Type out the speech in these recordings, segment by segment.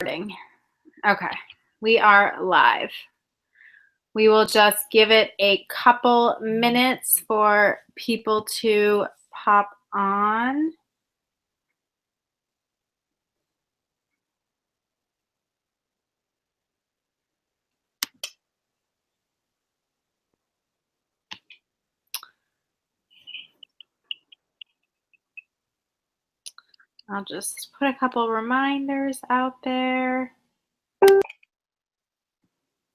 Okay, we are live. We will just give it a couple minutes for people to pop on. I'll just put a couple reminders out there.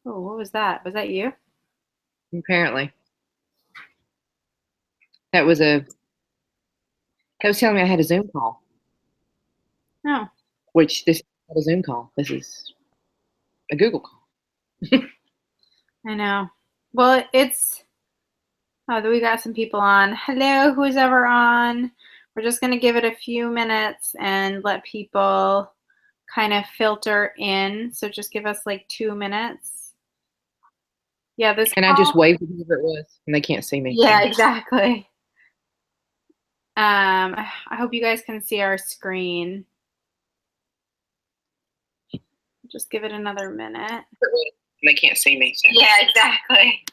Oh, what was that? Was that you? Apparently. That was telling me I had a Zoom call. No. Which this is not a Zoom call. This is a Google call. I know. Well, we got some people on. Hello, who's ever on? We're just going to give it a few minutes and let people kind of filter in. So just give us like 2 minutes. Yeah, this And call, I just waved at whoever it was, and they can't see me. Yeah, exactly. I hope you guys can see our screen. Just give it another minute. They can't see me. So. Yeah, exactly.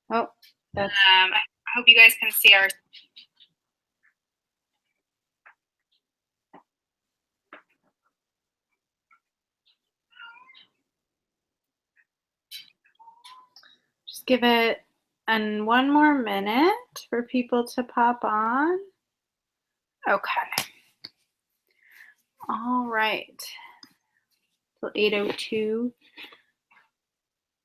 Oh, I hope you guys can see our. Just give it one more minute for people to pop on. Okay. All right. Till 8:02.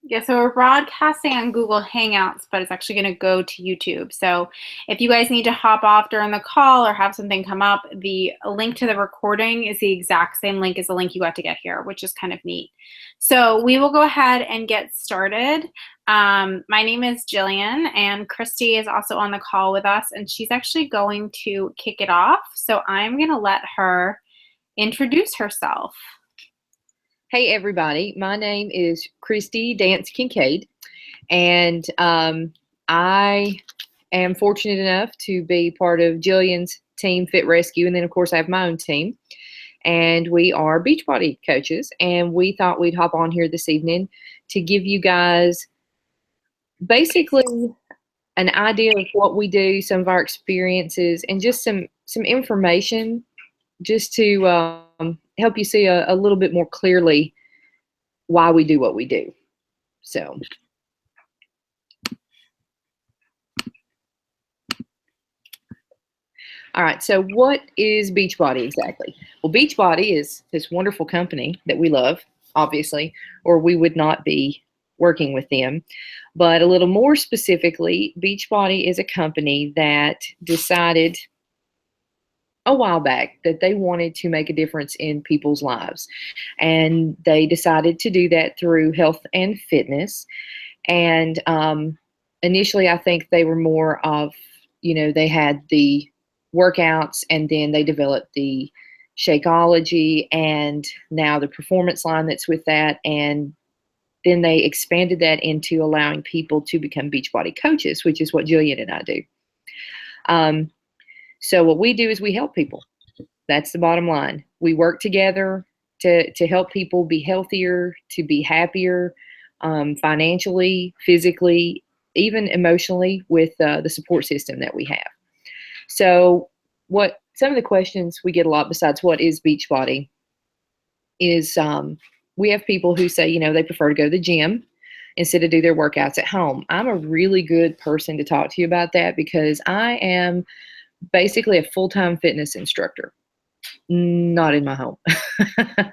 Yeah, so we're broadcasting on Google Hangouts, but it's actually going to go to YouTube. So if you guys need to hop off during the call or have something come up, the link to the recording is the exact same link as the link you got to get here, which is kind of neat. So we will go ahead and get started. My name is Jillian, and Christy is also on the call with us, and she's actually going to kick it off. So I'm going to let her introduce herself. Hey, everybody. My name is Christy Dance Kincaid, and I am fortunate enough to be part of Jillian's team, Fit Rescue, and then, of course, I have my own team. And we are Beachbody coaches, and we thought we'd hop on here this evening to give you guys basically an idea of what we do, some of our experiences, and just some information just to help you see a little bit more clearly why we do what we do. So. All right, so what is Beachbody exactly? Well, Beachbody is this wonderful company that we love, obviously, or we would not be working with them. But a little more specifically, Beachbody is a company that decided a while back that they wanted to make a difference in people's lives. And they decided to do that through health and fitness. And initially, I think they were more of, they had the workouts, and then they developed the Shakeology, and now the performance line that's with that. And then they expanded that into allowing people to become Beachbody coaches, which is what Jillian and I do. So what we do is we help people. That's the bottom line. We work together to help people be healthier, to be happier, financially, physically, even emotionally, with the support system that we have. So what some of the questions we get a lot, besides what is Beachbody, is we have people who say, they prefer to go to the gym instead of do their workouts at home. I'm a really good person to talk to you about that, because I am basically a full-time fitness instructor. Not in my home.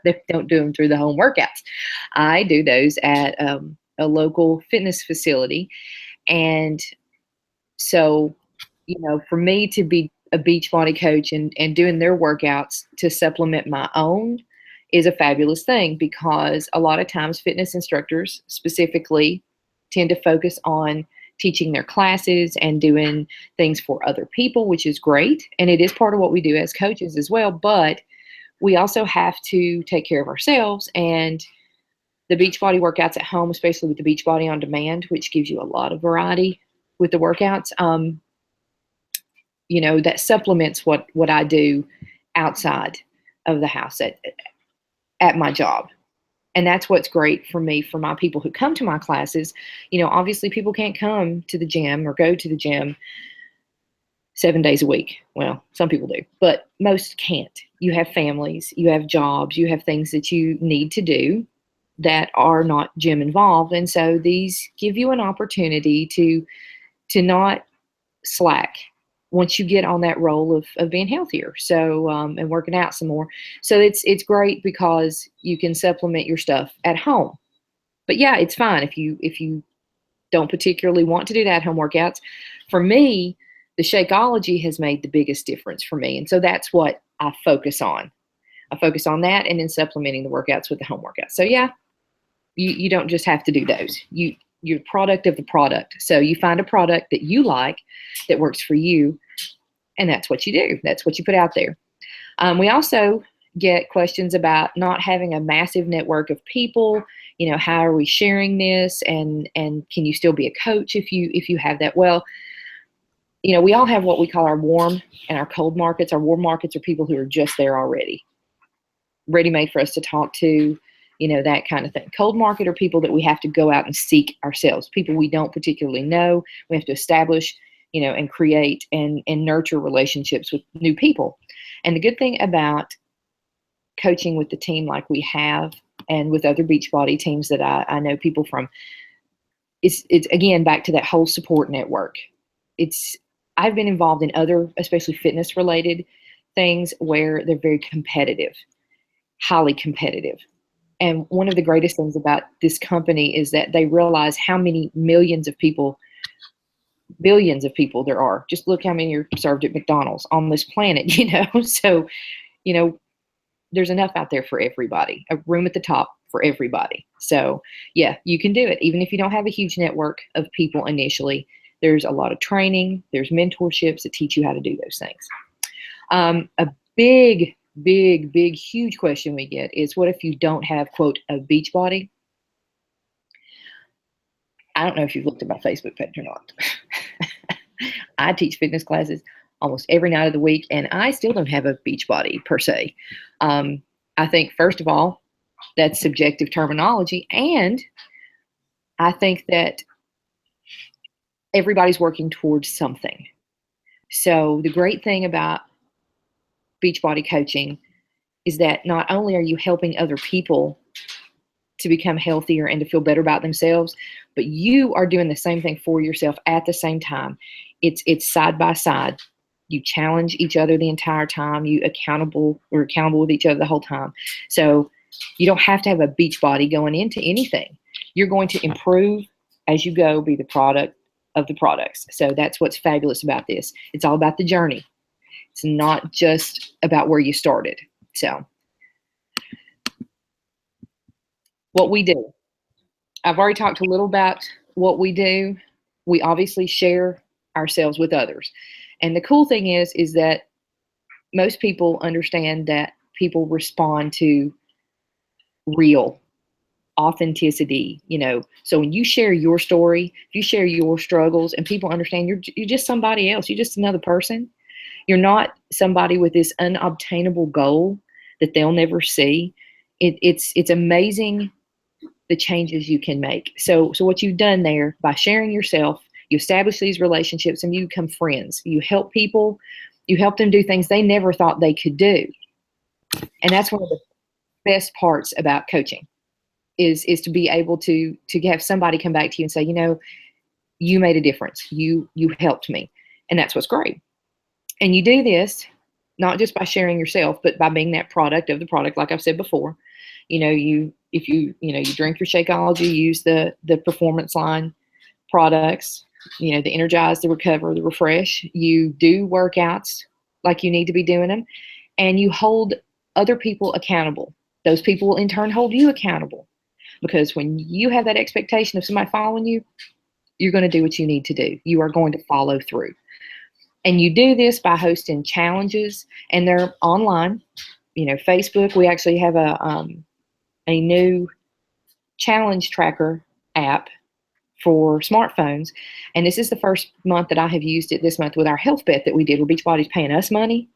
They don't do them through the home workouts. I do those at a local fitness facility. And so, for me to be a Beachbody coach and doing their workouts to supplement my own is a fabulous thing, because a lot of times fitness instructors specifically tend to focus on teaching their classes and doing things for other people, which is great. And it is part of what we do as coaches as well. But we also have to take care of ourselves. And the Beachbody workouts at home, especially with the Beachbody on Demand, which gives you a lot of variety with the workouts, that supplements what I do outside of the house at at my job. And that's what's great for me, for my people who come to my classes. Obviously people can't come to the gym or go to the gym 7 days a week. Well, some people do, but most can't. You have families, you have jobs, you have things that you need to do that are not gym involved. And so these give you an opportunity to not slack once you get on that role of being healthier. So, and working out some more. So it's great because you can supplement your stuff at home. But yeah, it's fine if you don't particularly want to do that home workouts. For me, the Shakeology has made the biggest difference for me. And so that's what I focus on. I focus on that and then supplementing the workouts with the home workouts. So yeah, you don't just have to do those. You're product of the product. So you find a product that you like, that works for you, and that's what you do. That's what you put out there. We also get questions about not having a massive network of people. How are we sharing this? And can you still be a coach if you have that? Well, we all have what we call our warm and our cold markets. Our warm markets are people who are just there already, ready-made for us to talk to, that kind of thing. Cold market are people that we have to go out and seek ourselves, people we don't particularly know. We have to establish, and create and nurture relationships with new people. And the good thing about coaching with the team like we have and with other Beachbody teams that I know people from, it's again, back to that whole support network. I've been involved in other, especially fitness related things where they're very competitive, highly competitive. And one of the greatest things about this company is that they realize how many billions of people there are. Just look how many are served at McDonald's on this planet, So, there's enough out there for everybody, a room at the top for everybody. So yeah, you can do it. Even if you don't have a huge network of people initially, there's a lot of training, there's mentorships that teach you how to do those things. A big, huge question we get is, what if you don't have, quote, a Beachbody? I don't know if you've looked at my Facebook page or not. I teach fitness classes almost every night of the week, and I still don't have a Beachbody per se. I think, first of all, that's subjective terminology, and I think that everybody's working towards something. So the great thing about Beachbody coaching is that not only are you helping other people to become healthier and to feel better about themselves, but you are doing the same thing for yourself at the same time. It's side by side. You challenge each other the entire time. We're accountable with each other the whole time. So you don't have to have a Beachbody going into anything. You're going to improve as you go, be the product of the products. So that's what's fabulous about this. It's all about the journey. It's not just about where you started. So what we do. I've already talked a little about what we do. We obviously share ourselves with others. And the cool thing is that most people understand that people respond to real authenticity, So when you share your story, if you share your struggles and people understand you're just somebody else, you're just another person. You're not somebody with this unobtainable goal that they'll never see. It's amazing the changes you can make. So what you've done there by sharing yourself, you establish these relationships and you become friends. You help people, you help them do things they never thought they could do. And that's one of the best parts about coaching is to be able to have somebody come back to you and say, you made a difference. You helped me. And that's what's great. And you do this not just by sharing yourself, but by being that product of the product. Like I've said before, if you drink your Shakeology, use the Performance line products, the Energize, the Recover, the Refresh. You do workouts like you need to be doing them, and you hold other people accountable. Those people will in turn hold you accountable, because when you have that expectation of somebody following you, you're going to do what you need to do. You are going to follow through. And you do this by hosting challenges, and they're online. Facebook, we actually have a new challenge tracker app for smartphones. And this is the first month that I have used it this month with our health bet that we did, where Beachbody's paying us money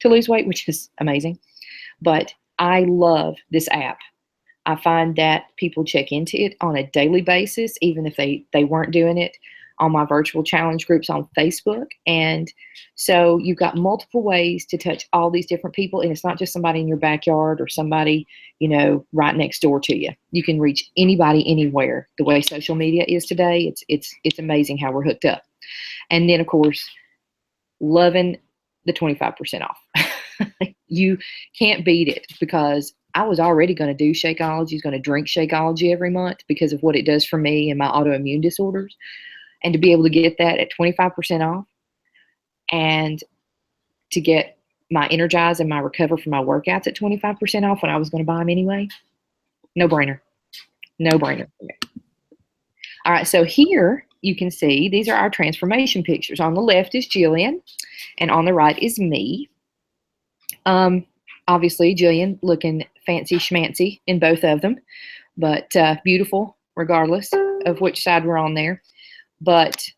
to lose weight, which is amazing. But I love this app. I find that people check into it on a daily basis, even if they weren't doing it on my virtual challenge groups on Facebook. And so you've got multiple ways to touch all these different people. And it's not just somebody in your backyard or somebody, right next door to you. You can reach anybody anywhere. The way social media is today, it's amazing how we're hooked up. And then, of course, loving the 25% off. You can't beat it, because I was already going to do Shakeology, going to drink Shakeology every month because of what it does for me and my autoimmune disorders. And to be able to get that at 25% off, and to get my Energize and my Recover from my workouts at 25% off when I was going to buy them anyway, no brainer. No brainer. All right, so here you can see these are our transformation pictures. On the left is Jillian, and on the right is me. Obviously, Jillian looking fancy schmancy in both of them, but beautiful regardless of which side we're on there. But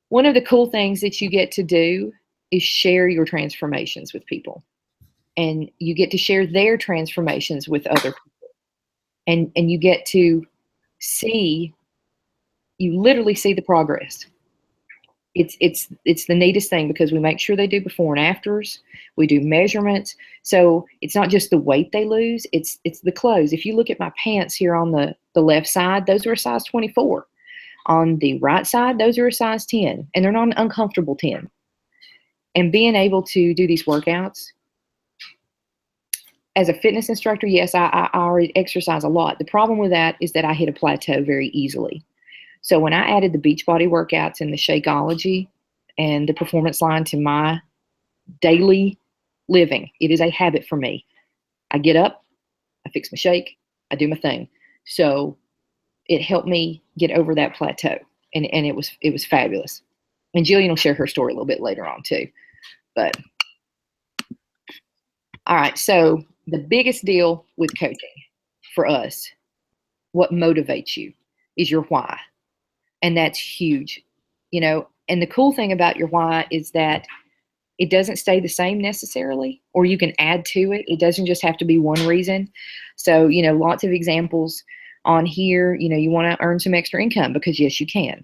one of the cool things that you get to do is share your transformations with people, and you get to share their transformations with other people, and you get to see, you literally see the progress. It's the neatest thing, because we make sure they do before and afters. We do measurements. So it's not just the weight they lose, it's the clothes. If you look at my pants here on the left side, those are a size 24. On the right side, those are a size 10, and they're not an uncomfortable 10. And being able to do these workouts as a fitness instructor, yes, I already exercise a lot. The problem with that is that I hit a plateau very easily. So when I added the Beachbody workouts and the Shakeology and the performance line to my daily living, it is a habit for me. I get up, I fix my shake, I do my thing. So it helped me get over that plateau, and it was fabulous. And Jillian will share her story a little bit later on too. But all right, so the biggest deal with coaching for us, what motivates you, is your why. And that's huge, and the cool thing about your why is that it doesn't stay the same necessarily, or you can add to it. It doesn't just have to be one reason. So, lots of examples on here. You want to earn some extra income, because yes, you can.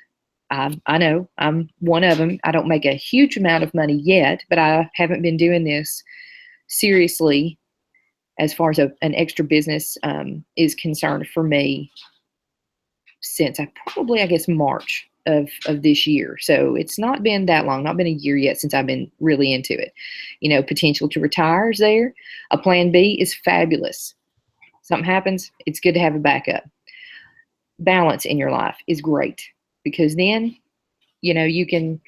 I know I'm one of them. I don't make a huge amount of money yet, but I haven't been doing this seriously as far as an extra business is concerned for me since I guess March of this year. So it's not been that long, not been a year yet since I've been really into it. Potential to retire is there. A plan B is fabulous. Something happens, it's good to have a backup. Balance in your life is great, because then, you can,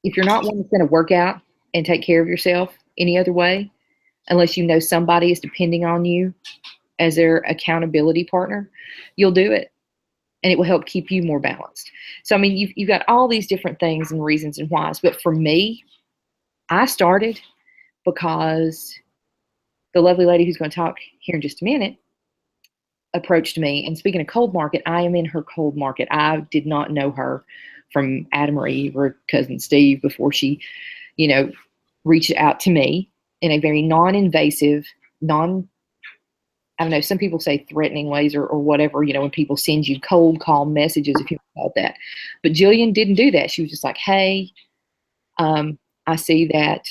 if you're not one that's going to work out and take care of yourself any other way, unless somebody is depending on you as their accountability partner, you'll do it. And it will help keep you more balanced. So, I mean, you've got all these different things and reasons and whys. But for me, I started because the lovely lady who's going to talk here in just a minute approached me. And speaking of cold market, I am in her cold market. I did not know her from Adam or Eve or cousin Steve before she, reached out to me in a very non-invasive, I don't know, some people say threatening ways or whatever, when people send you cold call messages, if you call it that. But Jillian didn't do that. She was just like, hey, I see that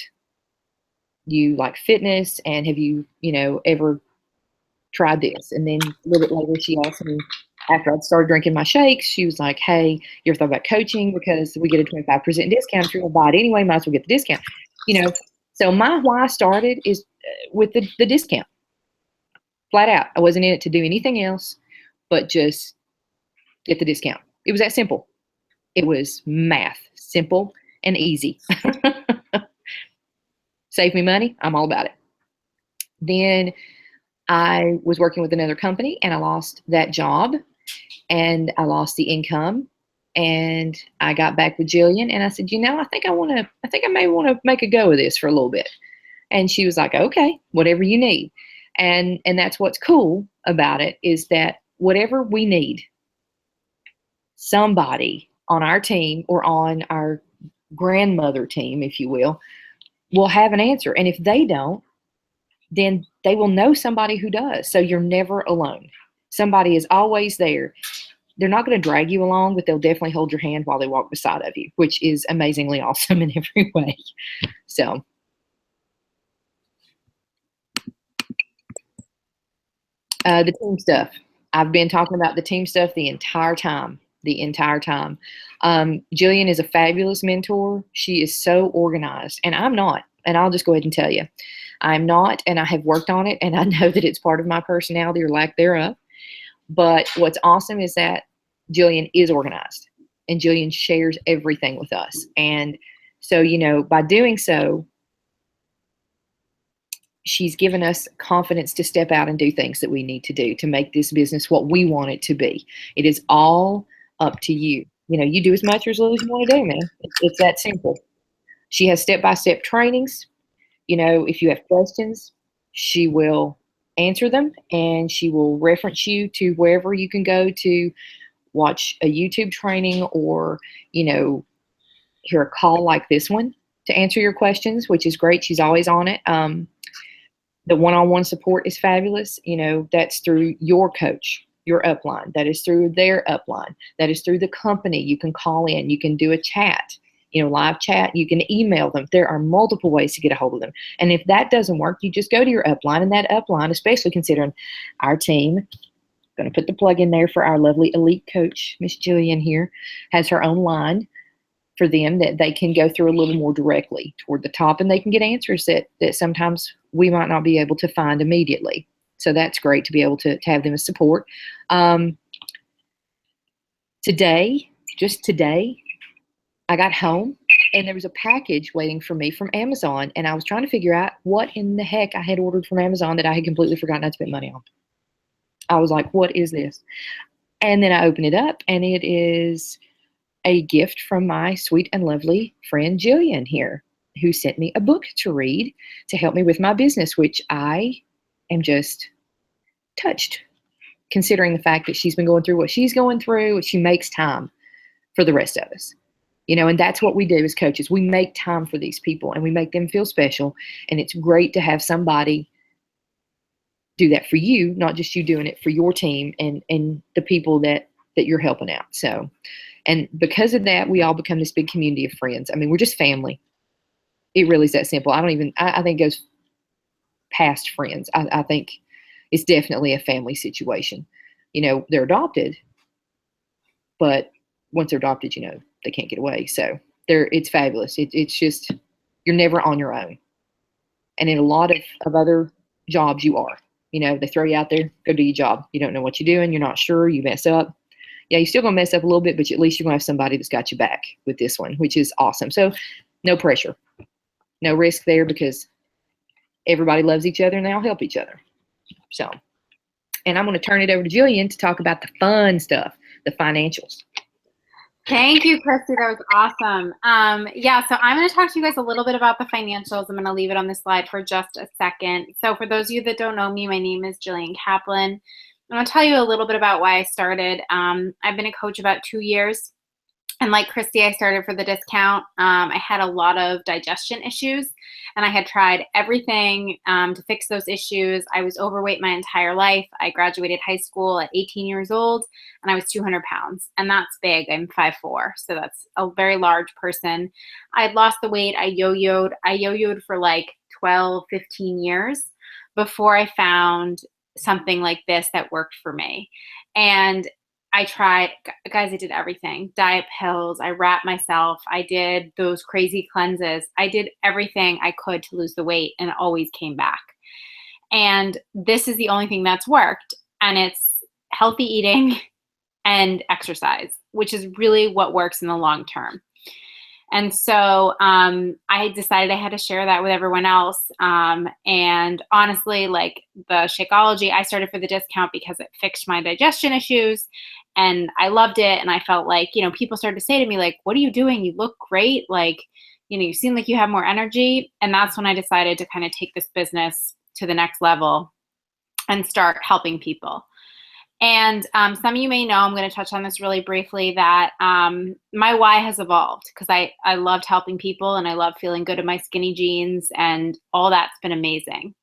you like fitness, and have you, ever tried this? And then a little bit later, she asked me, after I'd started drinking my shakes, she was like, hey, you ever thought about coaching? Because we get a 25% discount. If you're going to buy it anyway, might as well get the discount. So my why started is with the discount. Flat out. I wasn't in it to do anything else but just get the discount. It was that simple. It was math, simple and easy. Save me money, I'm all about it. Then I was working with another company, and I lost that job, and I lost the income, and I got back with Jillian, and I said, I think I may want to make a go of this for a little bit. And she was like, okay, whatever you need. And that's what's cool about it, is that whatever we need, somebody on our team or on our grandmother team, if you will have an answer. And if they don't, then they will know somebody who does. So you're never alone. Somebody is always there. They're not going to drag you along, but they'll definitely hold your hand while they walk beside of you, which is amazingly awesome in every way. So, the team stuff. I've been talking about the team stuff the entire time. The entire time. Jillian is a fabulous mentor. She is so organized, and I'm not. And I'll just go ahead and tell you, I'm not, and I have worked on it, and I know that it's part of my personality or lack thereof. But what's awesome is that Jillian is organized, and Jillian shares everything with us. And so, by doing so, she's given us confidence to step out and do things that we need to do to make this business what we want it to be. It is all up to you. You do as much or as little as you want to do, man. It's that simple. She has step-by-step trainings. If you have questions, she will answer them, and she will reference you to wherever you can go to watch a YouTube training or, hear a call like this one to answer your questions, which is great. She's always on it. The one-on-one support is fabulous. That's through your coach, your upline. That is through their upline. That is through the company. You can call in. You can do a chat, live chat. You can email them. There are multiple ways to get a hold of them. And if that doesn't work, you just go to your upline, and that upline, especially considering our team, going to put the plug in there for our lovely elite coach, Miss Jillian here, has her own line for them that they can go through a little more directly toward the top, and they can get answers that sometimes we might not be able to find immediately. So that's great to be able to have them as support. Just today, I got home and there was a package waiting for me from Amazon, and I was trying to figure out what in the heck I had ordered from Amazon that I had completely forgotten I'd spent money on. I was like, what is this? And then I opened it up, and it is a gift from my sweet and lovely friend Jillian here, who sent me a book to read to help me with my business, which I am just touched, considering the fact that she's been going through what she's going through. She makes time for the rest of us, and that's what we do as coaches. We make time for these people, and we make them feel special. And it's great to have somebody do that for you, not just you doing it for your team and the people that you're helping out. So, and because of that, we all become this big community of friends. I mean, we're just family. It really is that simple. I think it goes past friends. I think it's definitely a family situation. They're adopted, but once they're adopted, they can't get away. So it's fabulous. It's just, you're never on your own. And in a lot of other jobs, you are. They throw you out there, go do your job. You don't know what you're doing. You're not sure. You mess up. Yeah, you're still going to mess up a little bit, but at least you're going to have somebody that's got you back with this one, which is awesome. So no pressure, no risk there, because everybody loves each other and they all help each other. So, and I'm going to turn it over to Jillian to talk about the fun stuff, the financials. Thank you, Christy. That was awesome. So I'm going to talk to you guys a little bit about the financials. I'm going to leave it on this slide for just a second. So for those of you that don't know me, my name is Jillian Kaplan. I'm going to tell you a little bit about why I started. I've been a coach about 2 years. And like Christy, I started for the discount. I had a lot of digestion issues, and I had tried everything to fix those issues. I was overweight my entire life. I graduated high school at 18 years old, and I was 200 pounds. And that's big. I'm 5'4", so that's a very large person. I had lost the weight. I yo-yoed. I yo-yoed for like 12, 15 years before I found something like this that worked for me. And I tried, guys, I did everything. Diet pills, I wrapped myself, I did those crazy cleanses. I did everything I could to lose the weight, and it always came back. And this is the only thing that's worked, and it's healthy eating and exercise, which is really what works in the long term. And so I decided I had to share that with everyone else. And honestly, like the Shakeology, I started for the discount because it fixed my digestion issues, and I loved it. And I felt like, people started to say to me, like, what are you doing? You look great. Like, you seem like you have more energy. And that's when I decided to kind of take this business to the next level and start helping people. And some of you may know, I'm going to touch on this really briefly, that my why has evolved, because I loved helping people, and I love feeling good in my skinny jeans, and all that's been amazing.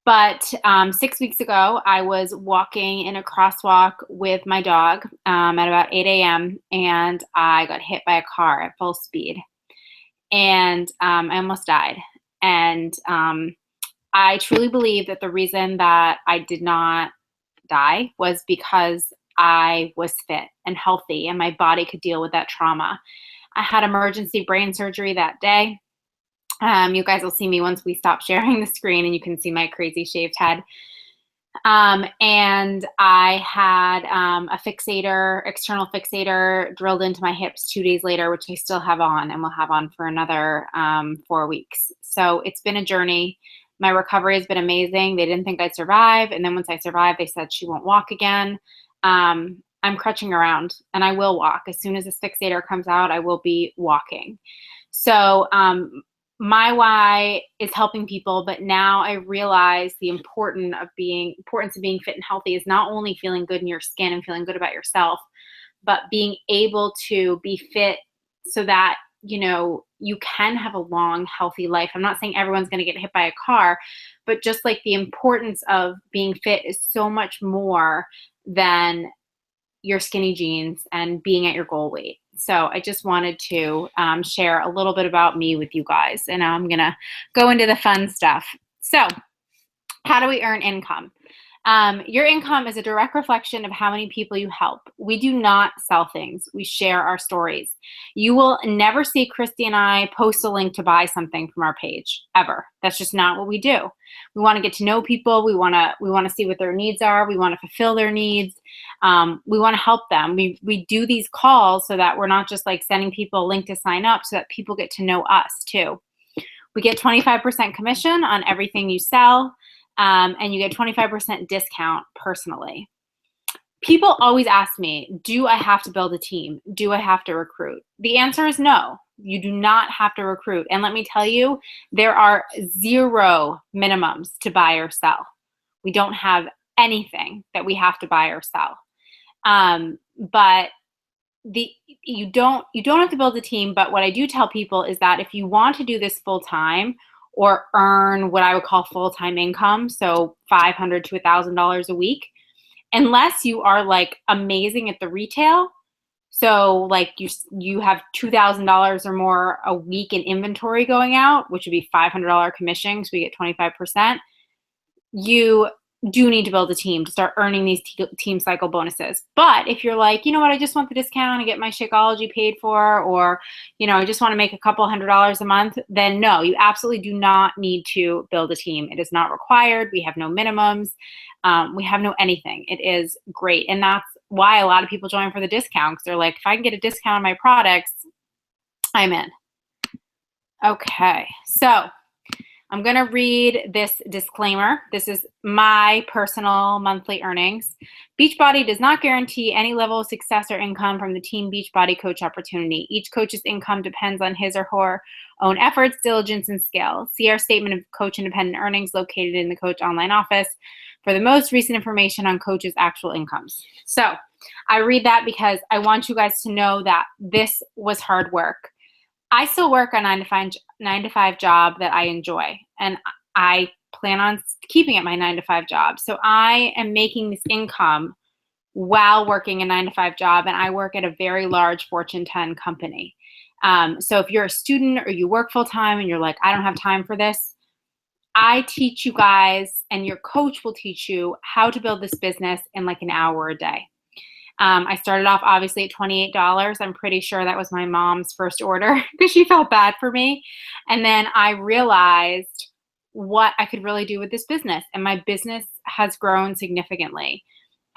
But 6 weeks ago, I was walking in a crosswalk with my dog at about 8 a.m. and I got hit by a car at full speed. And I almost died. And I truly believe that the reason that I did not die was because I was fit and healthy and my body could deal with that trauma. I had emergency brain surgery that day. You guys will see me once we stop sharing the screen and you can see my crazy shaved head. And I had a fixator, external fixator drilled into my hips 2 days later, which I still have on and will have on for another 4 weeks. So it's been a journey. My recovery has been amazing. They didn't think I'd survive. And then once I survived, they said she won't walk again. I'm crutching around and I will walk. As soon as this fixator comes out, I will be walking. So my why is helping people, but now I realize the importance of being fit and healthy is not only feeling good in your skin and feeling good about yourself, but being able to be fit so that, you know, you can have a long, healthy life. I'm not saying everyone's going to get hit by a car, but just like the importance of being fit is so much more than your skinny jeans and being at your goal weight. So I just wanted to share a little bit about me with you guys. And now I'm going to go into the fun stuff. So how do we earn income? Your income is a direct reflection of how many people you help. We do not sell things. We share our stories. You will never see Christy and I post a link to buy something from our page, ever. That's just not what we do. We want to get to know people. We want to see what their needs are. We want to fulfill their needs. We want to help them. We do these calls so that we're not just like sending people a link to sign up, so that people get to know us too. We get 25% commission on everything you sell. And you get 25% discount personally. People always ask me, do I have to build a team? Do I have to recruit? The answer is no. You do not have to recruit. And let me tell you, there are 0 minimums to buy or sell. We don't have anything that we have to buy or sell. But you don't have to build a team. But what I do tell people is that if you want to do this full time, or earn what I would call full-time income, so $500 to $1,000 a week, unless you are like amazing at the retail, so like you have $2,000 or more a week in inventory going out, which would be $500 commission because we get 25%, you do need to build a team to start earning these team cycle bonuses. But if you're like, you know what, I just want the discount and get my Shakeology paid for, or, you know, I just want to make a couple $100s a month, then no, you absolutely do not need to build a team. It is not required. We have no minimums. We have no anything. It is great. And that's why a lot of people join for the discount, because they're like, if I can get a discount on my products, I'm in. Okay, so I'm going to read this disclaimer. This is my personal monthly earnings. Beachbody does not guarantee any level of success or income from the Team Beachbody coach opportunity. Each coach's income depends on his or her own efforts, diligence, and skill. See our statement of coach independent earnings located in the coach online office for the most recent information on coaches' actual incomes. So I read that because I want you guys to know that this was hard work. I still work a 9 to 5 job that I enjoy, and I plan on keeping it my 9 to 5 job. So I am making this income while working a 9 to 5 job, and I work at a very large Fortune 10 company. So if you're a student or you work full time and you're like, I don't have time for this, I teach you guys, and your coach will teach you how to build this business in like an hour a day. I started off obviously at $28. I'm pretty sure that was my mom's first order because she felt bad for me. And then I realized what I could really do with this business. And my business has grown significantly.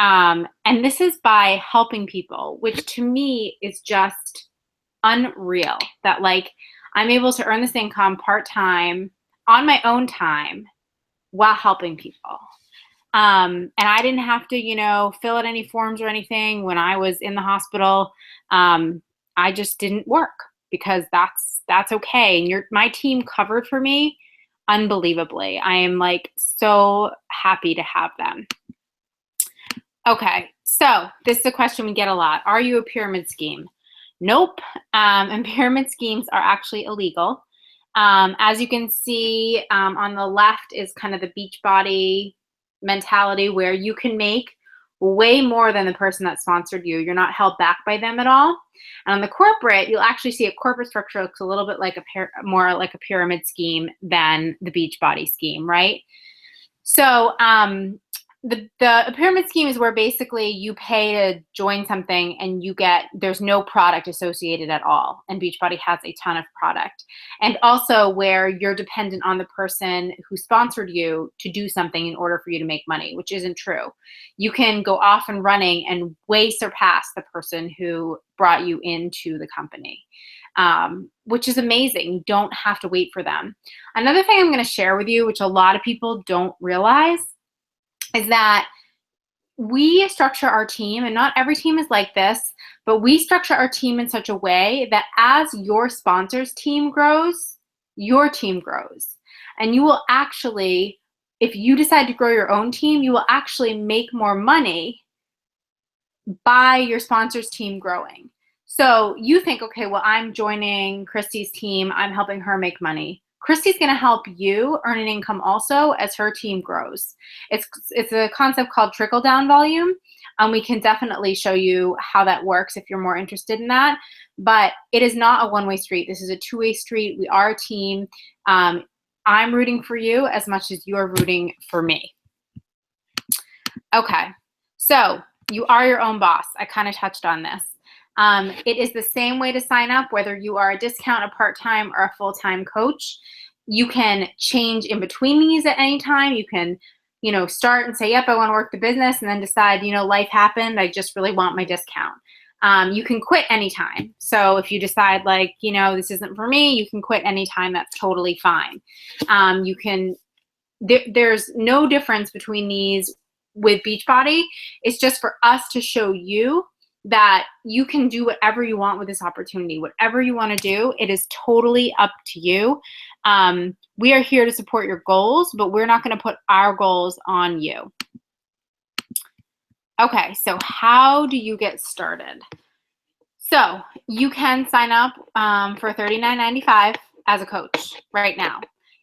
And this is by helping people, which to me is just unreal that like I'm able to earn this income part-time on my own time while helping people. And I didn't have to, you know, fill out any forms or anything when I was in the hospital. I just didn't work because that's okay. And my team covered for me unbelievably. I am like so happy to have them. Okay, so this is a question we get a lot. Are you a pyramid scheme? Nope. And pyramid schemes are actually illegal. As you can see, on the left is kind of the Beachbody mentality, where you can make way more than the person that sponsored you. You're not held back by them at all. And on the corporate, you'll actually see a corporate structure looks a little bit like more like a pyramid scheme than the Beachbody scheme, right? So the pyramid scheme is where basically you pay to join something and there's no product associated at all. And Beachbody has a ton of product. And also where you're dependent on the person who sponsored you to do something in order for you to make money, which isn't true. You can go off and running and way surpass the person who brought you into the company. Which is amazing. You don't have to wait for them. Another thing I'm going to share with you, which a lot of people don't realize, is that we structure our team, and not every team is like this, but we structure our team in such a way that as your sponsor's team grows, your team grows. And you will actually, if you decide to grow your own team, you will actually make more money by your sponsor's team growing. So you think, okay, well, I'm joining Christy's team. I'm helping her make money. Christy's going to help you earn an income also as her team grows. It's a concept called trickle-down volume. We can definitely show you how that works if you're more interested in that. But it is not a one-way street. This is a two-way street. We are a team. I'm rooting for you as much as you're rooting for me. Okay, so you are your own boss. I kind of touched on this. It is the same way to sign up, whether you are a discount, a part-time, or a full-time coach. You can change in between these at any time. You can, start and say, yep, I want to work the business, and then decide, life happened. I just really want my discount. You can quit anytime. So if you decide this isn't for me, you can quit anytime. That's totally fine. There's no difference between these with Beachbody. It's just for us to show you that you can do whatever you want with this opportunity. Whatever you want to do, it is totally up to you. We are here to support your goals, but we're not going to put our goals on you. Okay, so how do you get started? So you can sign up for $39.95 as a coach right now.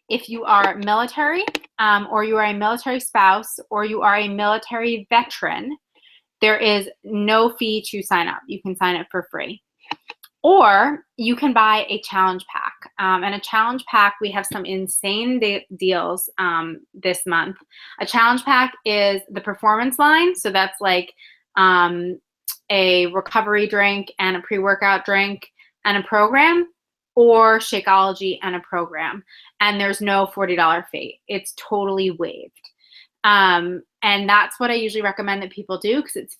If you are military, or you are a military spouse, or you are a military veteran, there is no fee to sign up. You can sign up for free. Or you can buy a challenge pack. And a challenge pack, we have some insane deals this month. A challenge pack is the performance line. So that's like a recovery drink and a pre-workout drink and a program, or Shakeology and a program. And there's no $40 fee. It's totally waived. And that's what I usually recommend that people do, because it's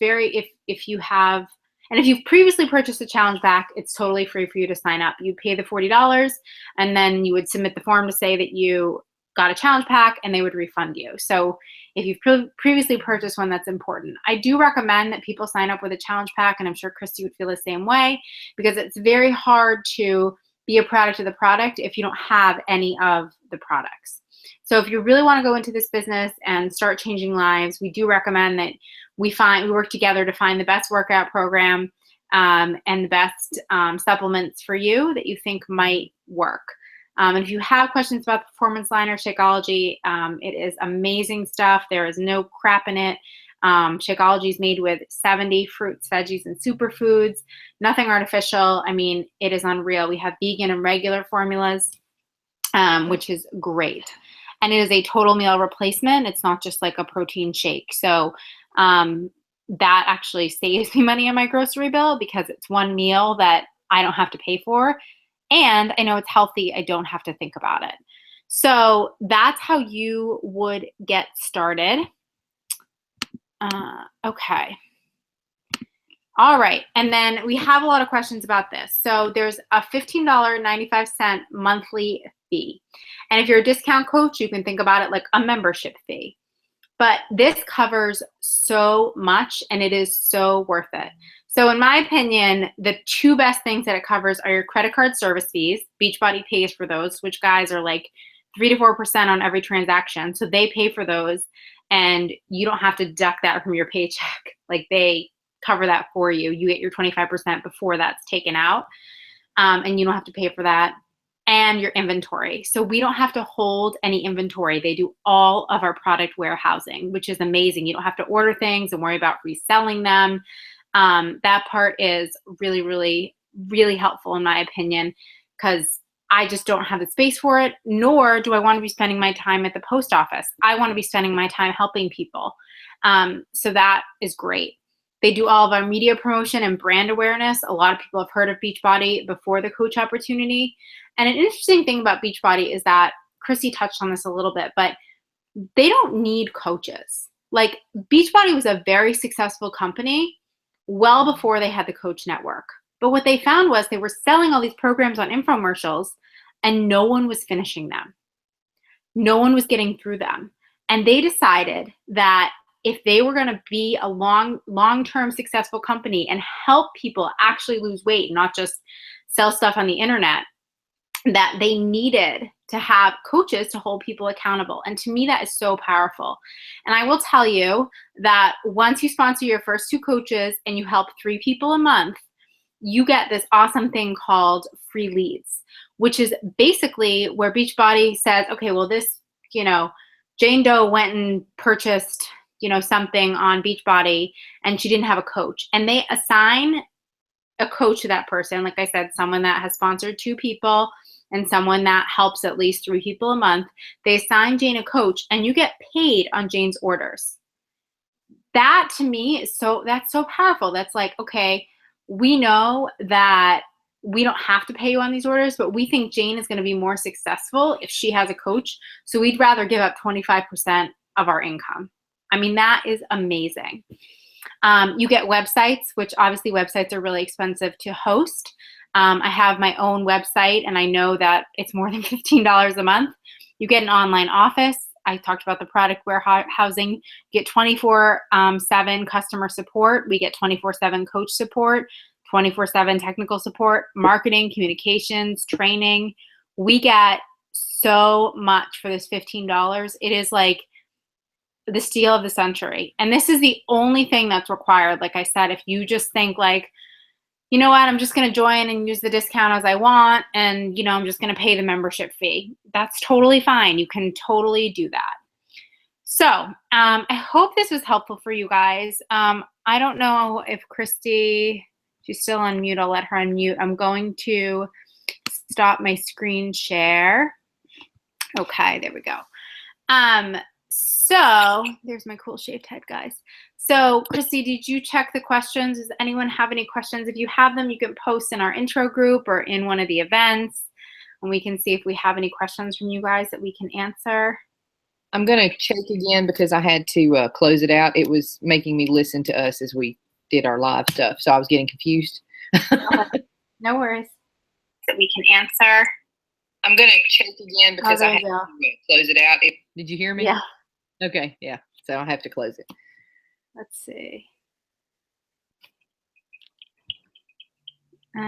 if you've previously purchased a challenge pack, it's totally free for you to sign up. You pay the $40, and then you would submit the form to say that you got a challenge pack, and they would refund you. So if you've previously purchased one, that's important. I do recommend that people sign up with a challenge pack, and I'm sure Christy would feel the same way, because it's very hard to be a product of the product if you don't have any of the products. So if you really want to go into this business and start changing lives, we do recommend that we work together to find the best workout program and the best supplements for you that you think might work. And if you have questions about the Performance Line or Shakeology, it is amazing stuff. There is no crap in it. Shakeology is made with 70 fruits, veggies, and superfoods. Nothing artificial. I mean, it is unreal. We have vegan and regular formulas, which is great. And it is a total meal replacement. It's not just like a protein shake. So that actually saves me money on my grocery bill, because it's one meal that I don't have to pay for. And I know it's healthy. I don't have to think about it. So that's how you would get started. Okay. All right. And then we have a lot of questions about this. So there's a $15.95 monthly fee. And if you're a discount coach, you can think about it like a membership fee. But this covers so much, and it is so worth it. So in my opinion, the two best things that it covers are your credit card service fees. Beachbody pays for those, which guys are like 3 to 4% on every transaction. So they pay for those, and you don't have to deduct that from your paycheck. Like, they cover that for you. You get your 25% before that's taken out, and you don't have to pay for that. and your inventory. So we don't have to hold any inventory. They do all of our product warehousing, which is amazing. You don't have to order things and worry about reselling them. That part is really, really, really helpful in my opinion, because I just don't have the space for it, nor do I want to be spending my time at the post office. I want to be spending my time helping people. So that is great. They do all of our media promotion and brand awareness. A lot of people have heard of Beachbody before the coach opportunity. And an interesting thing about Beachbody is that Christy touched on this a little bit, but they don't need coaches. Like, Beachbody was a very successful company well before they had the coach network. But what they found was they were selling all these programs on infomercials and no one was finishing them. No one was getting through them. And they decided that if they were going to be a long-term successful company and help people actually lose weight, not just sell stuff on the internet, that they needed to have coaches to hold people accountable. And to me, that is so powerful. And I will tell you that once you sponsor your first 2 coaches and you help 3 people a month, you get this awesome thing called free leads, which is basically where Beachbody says, okay, well, this, Jane Doe went and purchased, something on Beachbody and she didn't have a coach. And they assign a coach to that person. Like I said, someone that has sponsored 2 people and someone that helps at least 3 people a month. They assign Jane a coach and you get paid on Jane's orders. That to me is that's so powerful. That's like, okay, we know that we don't have to pay you on these orders, but we think Jane is going to be more successful if she has a coach. So we'd rather give up 25% of our income. I mean, that is amazing. You get websites, which obviously websites are really expensive to host. I have my own website and I know that it's more than $15 a month. You get an online office. I talked about the product warehousing. You get 24/7 customer support. We get 24/7 coach support, 24/7 technical support, marketing, communications, training. We get so much for this $15. It is like the steal of the century. And this is the only thing that's required. Like I said, if you just think like, you know what, I'm just going to join and use the discount as I want, and I'm just going to pay the membership fee, that's totally fine. You can totally do that. So I hope this was helpful for you guys. I don't know if Christy, she's still on mute. I'll let her unmute. I'm going to stop my screen share. Okay, there we go. So there's my cool shaved head, guys. So Christy, did you check the questions? Does anyone have any questions? If you have them, you can post in our intro group or in one of the events, and we can see if we have any questions from you guys that we can answer. I'm going to check again because I had to close it out. It was making me listen to us as we did our live stuff, so I was getting confused. No worries. That we can answer. I'm going to check again because I had to close it out. Did you hear me? Yeah. Okay, yeah. So I'll have to close it. Let's see. Okay.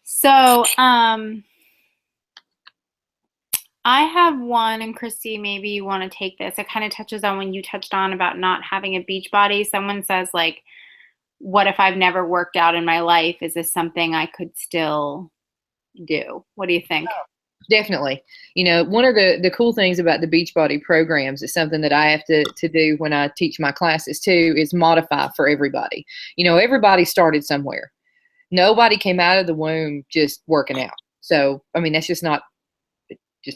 So, I have one, and Christy, maybe you want to take this. It kind of touches on when you touched on about not having a Beachbody. Someone says, like, what if I've never worked out in my life? Is this something I could still do? What do you think? Oh, definitely. One of the cool things about the Beachbody programs is something that I have to do when I teach my classes too, is modify for everybody. Everybody started somewhere. Nobody came out of the womb just working out. So, I mean, that's just not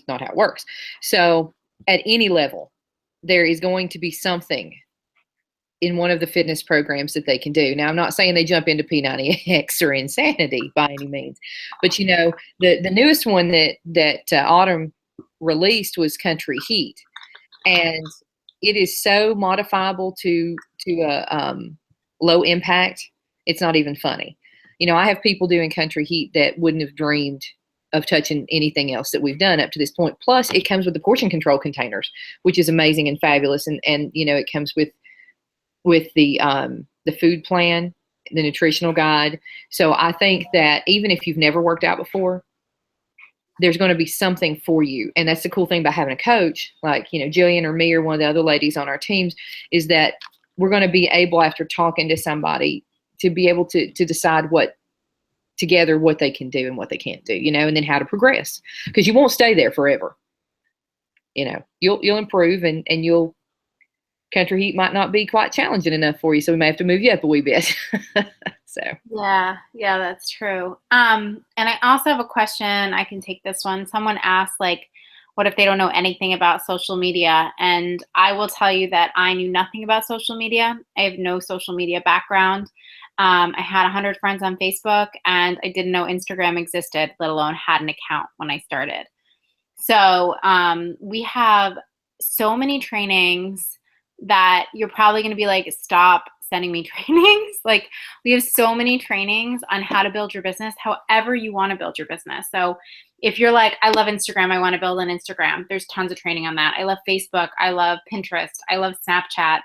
how it works. So at any level, there is going to be something in one of the fitness programs that they can do. Now, I'm not saying they jump into P90X or insanity by any means, but the newest one that Autumn released was Country Heat, and it is so modifiable to a low impact. It's not even funny. I have people doing Country Heat that wouldn't have dreamed of touching anything else that we've done up to this point. Plus, it comes with the portion control containers, which is amazing and fabulous, and it comes with the food plan, the nutritional guide. So I think that even if you've never worked out before, there's going to be something for you. And that's the cool thing about having a coach like, Jillian or me or one of the other ladies on our teams, is that we're going to be able, after talking to somebody, to be able to decide what together what they can do and what they can't do, and then how to progress, because you won't stay there forever. You'll improve, and you'll country heat might not be quite challenging enough for you, so we may have to move you up a wee bit. So yeah, that's true. And I also have a question. I can take this one. Someone asked, like, what if they don't know anything about social media? And I will tell you that I knew nothing about social media. I have no social media background. I had 100 friends on Facebook, and I didn't know Instagram existed, let alone had an account when I started. So we have so many trainings that you're probably going to be like, stop sending me trainings. Like, we have so many trainings on how to build your business however you want to build your business. So if you're like, I love Instagram, I want to build an Instagram, there's tons of training on that. I love Facebook, I love Pinterest, I love Snapchat,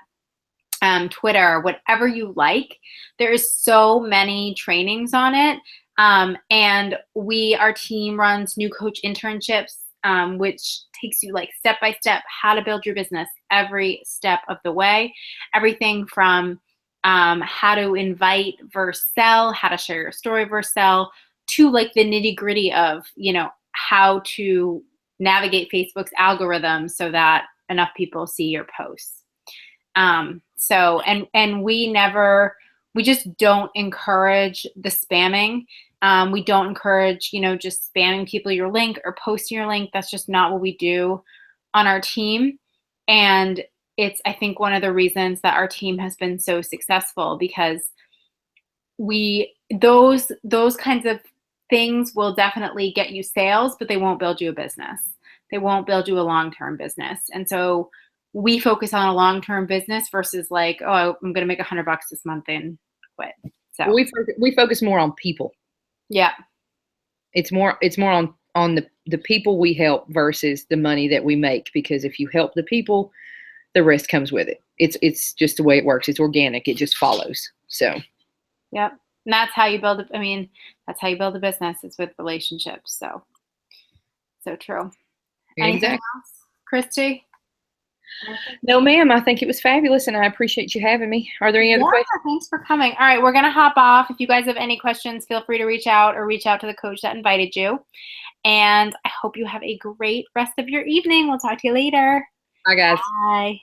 Twitter, whatever you like. There is so many trainings on it. And our team runs new coach internships, which takes you like step by step how to build your business every step of the way. Everything from how to invite versus sell, how to share your story versus sell, to like the nitty gritty of, how to navigate Facebook's algorithm so that enough people see your posts. We just don't encourage the spamming. We don't encourage, just spamming people your link or posting your link. That's just not what we do on our team. And it's, I think, one of the reasons that our team has been so successful, because those kinds of things will definitely get you sales, but they won't build you a business. They won't build you a long-term business. And so we focus on a long-term business versus like, oh, I'm going to make $100 this month and quit. So we focus more on people. Yeah. It's more on the people we help versus the money that we make, because if you help the people, the rest comes with it. It's just the way it works. It's organic. It just follows. So, yep. And that's how you build that's how you build a business. It's with relationships. So true. Anything else, Christy? No, ma'am. I think it was fabulous, and I appreciate you having me. Are there any other questions? Thanks for coming. All right, we're going to hop off. If you guys have any questions, feel free to reach out to the coach that invited you. And I hope you have a great rest of your evening. We'll talk to you later. Bye, guys. Bye.